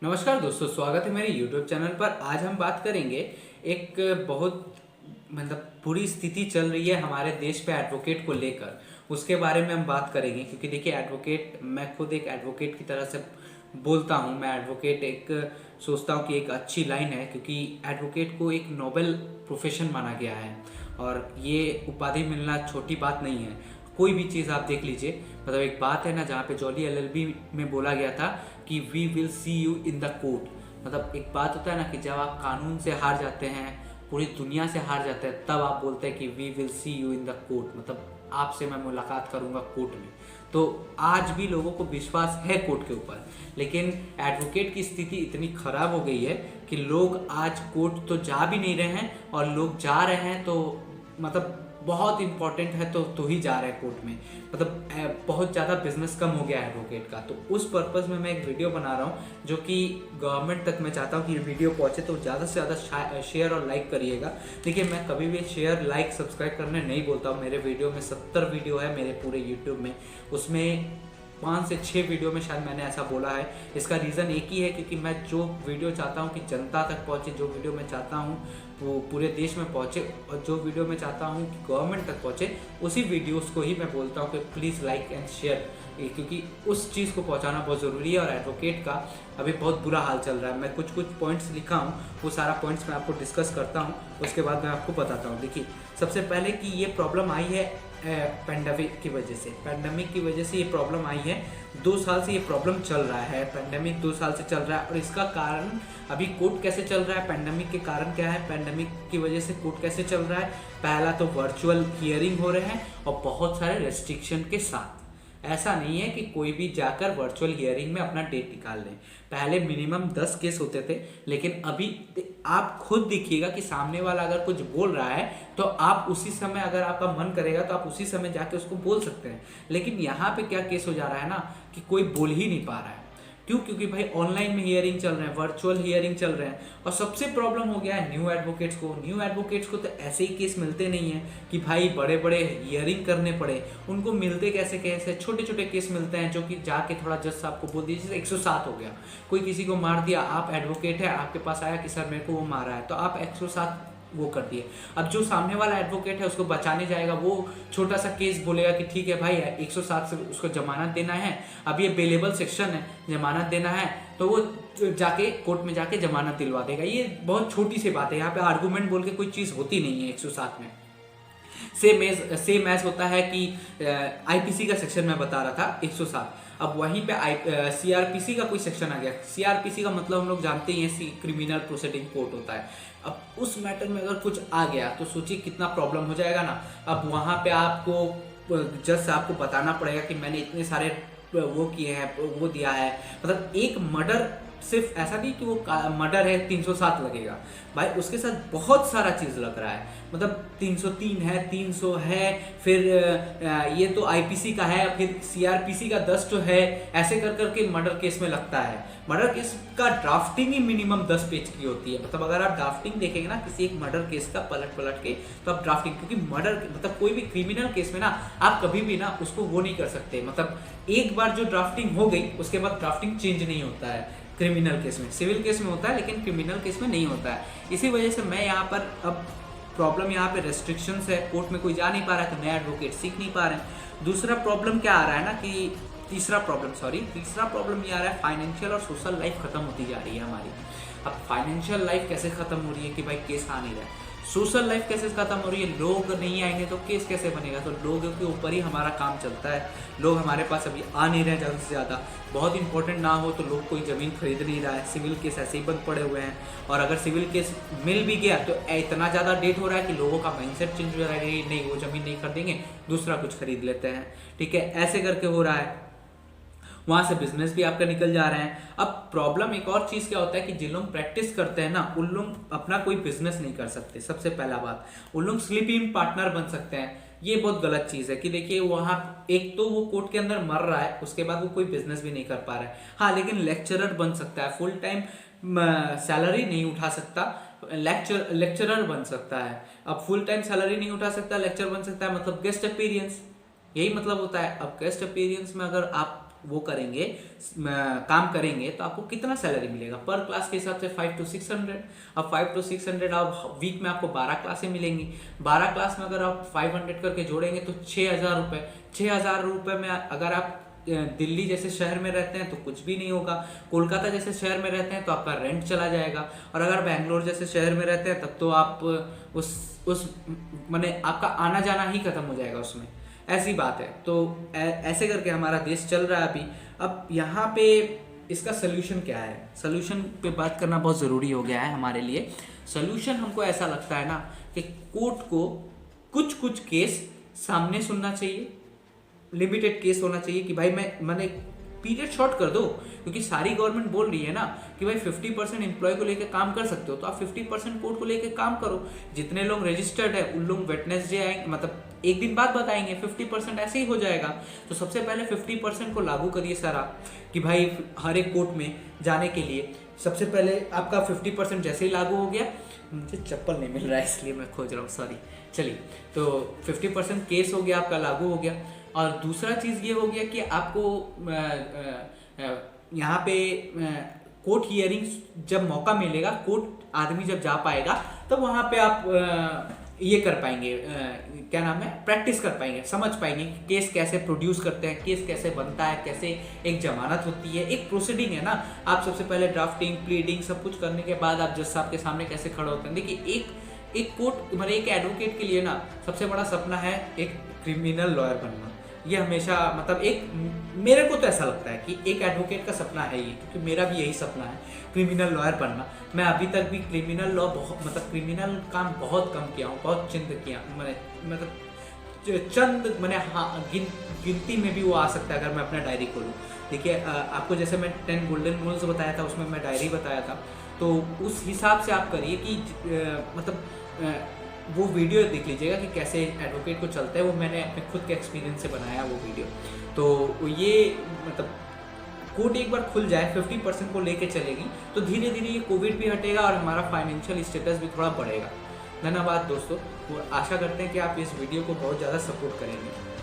नमस्कार दोस्तों, स्वागत है मेरे YouTube चैनल पर। आज हम बात करेंगे एक बहुत बुरी स्थिति चल रही है हमारे देश पे एडवोकेट को लेकर। उसके बारे में हम बात करेंगे क्योंकि देखिए एडवोकेट, मैं खुद एक एडवोकेट की तरह से बोलता हूँ। मैं एडवोकेट एक सोचता हूँ कि एक अच्छी लाइन है क्योंकि एडवोकेट को एक नोबेल प्रोफेशन माना गया है और ये उपाधि मिलना छोटी बात नहीं है। कोई भी चीज़ आप देख लीजिए, एक बात है ना जहाँ पे जॉली एलएलबी में बोला गया था कि we will see you in the court. एक बात होता है ना कि जब आप कानून से हार जाते हैं, पूरी दुनिया से हार जाते हैं, तब आप बोलते हैं कि we will see you in the court, आपसे मैं मुलाकात करूंगा कोर्ट में। तो आज भी लोगों को विश्वास है कोर्ट के ऊपर, लेकिन एडवोकेट की स्थिति इतनी खराब हो गई है कि लोग आज कोर्ट तो जा भी नहीं रहे हैं, और लोग जा रहे हैं तो बहुत इंपॉर्टेंट है तो ही जा रहे हैं कोर्ट में। बहुत ज़्यादा बिजनेस कम हो गया है एडवोकेट का। तो उस पर्पज़ में मैं एक वीडियो बना रहा हूँ जो कि गवर्नमेंट तक मैं चाहता हूँ कि ये वीडियो पहुँचे, तो ज़्यादा से ज़्यादा शेयर और लाइक करिएगा। देखिए, मैं कभी भी शेयर, लाइक, सब्सक्राइब करने नहीं बोलता हूँ। मेरे वीडियो में 70 वीडियो है मेरे पूरे यूट्यूब में, उसमें 5 से 6 वीडियो में शायद मैंने ऐसा बोला है। इसका रीज़न एक ही है क्योंकि मैं जो वीडियो चाहता हूँ कि जनता तक पहुँचे, जो वीडियो मैं चाहता हूँ वो पूरे देश में पहुँचे, और जो वीडियो मैं चाहता हूँ कि गवर्नमेंट तक पहुँचे, उसी वीडियोस को ही मैं बोलता हूँ कि प्लीज़ लाइक एंड शेयर, क्योंकि उस चीज़ को पहुँचाना बहुत ज़रूरी है। और एडवोकेट का अभी बहुत बुरा हाल चल रहा है। मैं कुछ पॉइंट्स लिखा हूँ, वो सारा पॉइंट्स मैं आपको डिस्कस करता हूँ, उसके बाद मैं आपको बताता हूँ। देखिए, सबसे पहले कि ये प्रॉब्लम आई है पेंडेमिक की वजह से। पेंडेमिक की वजह से ये प्रॉब्लम आई है। 2 साल से ये प्रॉब्लम चल रहा है। पेंडेमिक 2 साल से चल रहा है, और इसका कारण अभी कोर्ट कैसे चल रहा है, पेंडेमिक के कारण क्या है, पेंडेमिक की वजह से कोर्ट कैसे चल रहा है। पहला तो वर्चुअल हियरिंग हो रहे हैं और बहुत सारे रेस्ट्रिक्शन के साथ। ऐसा नहीं है कि कोई भी जाकर वर्चुअल हियरिंग में अपना डेट निकाल लें। पहले मिनिमम 10 केस होते थे, लेकिन अभी आप खुद देखिएगा कि सामने वाला अगर कुछ बोल रहा है तो आप उसी समय, अगर आपका मन करेगा तो आप उसी समय जाके उसको बोल सकते हैं। लेकिन यहाँ पे क्या केस हो जा रहा है ना कि कोई बोल ही नहीं पा रहा है। क्यों? क्योंकि भाई ऑनलाइन में हियरिंग चल रहे हैं, वर्चुअल हियरिंग चल रहे हैं। और सबसे प्रॉब्लम हो गया है न्यू एडवोकेट्स को तो ऐसे ही केस मिलते नहीं है कि भाई बड़े बड़े हियरिंग करने पड़े। उनको मिलते कैसे कैसे छोटे छोटे केस मिलते हैं, जो कि जाके थोड़ा जज साहब को बोल दीजिए। जैसे 107 हो गया, कोई किसी को मार दिया, आप एडवोकेट है, आपके पास आया कि सर मेरे को वो मारा है, तो आप 107 वो कर दिए। अब जो सामने वाला एडवोकेट है उसको बचाने जाएगा, वो छोटा सा केस बोलेगा कि ठीक है भाई 107 से उसको जमानत देना है, अब ये बेलेबल सेक्शन है, जमानत देना है, तो वो जाके कोर्ट में जाके जमानत दिलवा देगा। ये बहुत छोटी सी बात है, यहाँ पे आर्गूमेंट बोल के कोई चीज़ होती नहीं है 107 में। सेम एज होता है कि आईपीसी का सेक्शन मैं बता रहा था 107, अब वहीं पे सीआरपीसी का कोई सेक्शन आ गया। सीआरपीसी का मतलब हम लोग जानते ही हैं, क्रिमिनल प्रोसीडिंग कोर्ट होता है। अब उस मैटर में अगर कुछ आ गया तो सोचिए कितना प्रॉब्लम हो जाएगा ना। अब वहाँ पे आपको जज साहब को बताना पड़ेगा कि मैंने इतने सारे वो किए हैं, वो दिया है। एक मर्डर, सिर्फ ऐसा नहीं कि वो मर्डर है 307 लगेगा भाई, उसके साथ बहुत सारा चीज़ लग रहा है। 303 है, 300 है, फिर ये तो आईपीसी का है, फिर सीआरपीसी का 10 तो है। ऐसे कर करके मर्डर केस में लगता है। मर्डर केस का ड्राफ्टिंग ही मिनिमम 10 पेज की होती है। अगर आप ड्राफ्टिंग देखेंगे ना किसी एक मर्डर केस का पलट के, तो आप ड्राफ्टिंग, क्योंकि मर्डर कोई भी क्रिमिनल केस में ना आप कभी भी ना उसको वो नहीं कर सकते। एक बार जो ड्राफ्टिंग हो गई उसके बाद ड्राफ्टिंग चेंज नहीं होता है क्रिमिनल केस में। सिविल केस में होता है लेकिन क्रिमिनल केस में नहीं होता है। इसी वजह से मैं यहाँ पर, अब प्रॉब्लम यहाँ पे रेस्ट्रिक्शंस है, कोर्ट में कोई जा नहीं पा रहा है, तो नए एडवोकेट सीख नहीं पा रहे हैं। दूसरा प्रॉब्लम क्या आ रहा है ना कि तीसरा प्रॉब्लम ये आ रहा है, फाइनेंशियल और सोशल लाइफ खत्म होती जा रही है हमारी। अब फाइनेंशियल लाइफ कैसे खत्म हो रही है कि भाई केस आ नहीं रहा है, सोशल लाइफ कैसे खत्म हो रही है, लोग नहीं आएंगे तो केस कैसे बनेगा। तो लोगों के ऊपर ही हमारा काम चलता है। लोग हमारे पास अभी आ नहीं रहे ज़्यादा से ज़्यादा। बहुत इंपॉर्टेंट ना हो तो लोग कोई ज़मीन खरीद नहीं रहा है, सिविल केस ऐसे ही बंद पड़े हुए हैं। और अगर सिविल केस मिल भी गया तो इतना ज़्यादा डेट हो रहा है कि लोगों का माइंडसेट चेंज हो रहा है कि नहीं, वो ज़मीन नहीं खरीदेंगे, दूसरा कुछ खरीद लेते हैं। ठीक है, ऐसे करके हो रहा है। वहां से बिजनेस भी आपका निकल जा रहे हैं। अब प्रॉब्लम एक और चीज क्या होता है कि जिन लोग प्रैक्टिस करते हैं ना, उन लोग अपना कोई बिजनेस नहीं कर सकते। सबसे पहला बात, उन लोग स्लीपिंग पार्टनर बन सकते हैं। ये बहुत गलत चीज है कि देखिए वहां एक तो वो कोर्ट के अंदर मर रहा है, उसके बाद वो कोई बिजनेस भी नहीं कर पा रहा है। हाँ, लेकिन लेक्चरर बन सकता है, फुल टाइम सैलरी नहीं उठा सकता, लेक्चरर बन सकता है। अब फुल टाइम सैलरी नहीं उठा सकता, लेक्चर बन सकता है, गेस्ट अपीयरेंस, यही मतलब होता है। अब गेस्ट अपीयरेंस में अगर आप वो करेंगे, काम करेंगे, तो आपको कितना सैलरी मिलेगा पर क्लास के हिसाब से 5 to 600। अब 5 to 600 आप वीक में आपको 12 क्लासें मिलेंगी। 12 क्लास में अगर आप 500 करके जोड़ेंगे तो 6,000 रुपये। 6,000 रुपये में अगर आप दिल्ली जैसे शहर में रहते हैं तो कुछ भी नहीं होगा, कोलकाता जैसे शहर में रहते हैं तो आपका रेंट चला जाएगा, और अगर बैंगलोर जैसे शहर में रहते हैं तब तो आप उस माने आपका आना जाना ही खत्म हो जाएगा उसमें, ऐसी बात है। तो ऐसे करके हमारा देश चल रहा है अभी। अब यहाँ पे इसका सोल्यूशन क्या है? सोल्यूशन पे बात करना बहुत ज़रूरी हो गया है हमारे लिए। सोल्यूशन हमको ऐसा लगता है ना कि कोर्ट को कुछ कुछ केस सामने सुनना चाहिए, लिमिटेड केस होना चाहिए कि भाई मैंने पीरियड शॉर्ट कर दो, क्योंकि सारी गवर्नमेंट बोल रही है ना कि भाई 50% एम्प्लॉय को लेकर काम कर सकते हो, तो आप 50% कोर्ट को लेकर काम करो। जितने लोग रजिस्टर्ड है उन लोग वेटनेसडे आएंगे, मतलब एक दिन बाद बताएंगे, 50% ऐसे ही हो जाएगा। तो सबसे पहले 50% को लागू करिए सर आप, कि भाई हर एक कोर्ट में जाने के लिए सबसे पहले आपका 50% जैसे ही लागू हो गया, मुझे चप्पल नहीं मिल रहा है इसलिए मैं खोज रहा हूँ, सॉरी। चलिए, तो 50% केस हो गया आपका, लागू हो गया। और दूसरा चीज़ ये हो गया कि आपको यहाँ पे कोर्ट हियरिंग्स जब मौका मिलेगा, कोर्ट आदमी जब जा पाएगा तब वहाँ पे आप ये कर पाएंगे, क्या नाम है, प्रैक्टिस कर पाएंगे, समझ पाएंगे कि केस कैसे प्रोड्यूस करते हैं, केस कैसे बनता है, कैसे एक जमानत होती है, एक प्रोसीडिंग है ना। आप सबसे पहले ड्राफ्टिंग, प्लीडिंग सब कुछ करने के बाद आप जज साहब के सामने कैसे खड़े होते हैं। देखिए, एक कोर्ट मतलब एक एडवोकेट के लिए ना सबसे बड़ा सपना है एक क्रिमिनल लॉयर बनना। ये हमेशा मतलब एक मेरे को तो ऐसा लगता है कि एक एडवोकेट का सपना है ये, क्योंकि मेरा भी यही सपना है क्रिमिनल लॉयर बनना। मैं अभी तक भी क्रिमिनल लॉ मतलब क्रिमिनल काम बहुत कम किया हूँ, बहुत चिंत किया, मतलब चंद मैंने हाँ गिनती में भी वो आ सकता है अगर मैं अपना डायरी खोलूँ। देखिए, आपको जैसे मैं 10 गोल्डन रूल्स बताया था, उसमें मैं डायरी बताया था, तो उस हिसाब से आप करिए कि मतलब वो वीडियो देख लीजिएगा कि कैसे एडवोकेट को चलता है। वो मैंने अपने खुद के एक्सपीरियंस से बनाया वो वीडियो। तो ये मतलब कोर्ट एक बार खुल जाए, 50% को लेके चलेगी, तो धीरे धीरे ये कोविड भी हटेगा और हमारा फाइनेंशियल स्टेटस भी थोड़ा बढ़ेगा। धन्यवाद दोस्तों, वो आशा करते हैं कि आप इस वीडियो को बहुत ज़्यादा सपोर्ट करेंगे।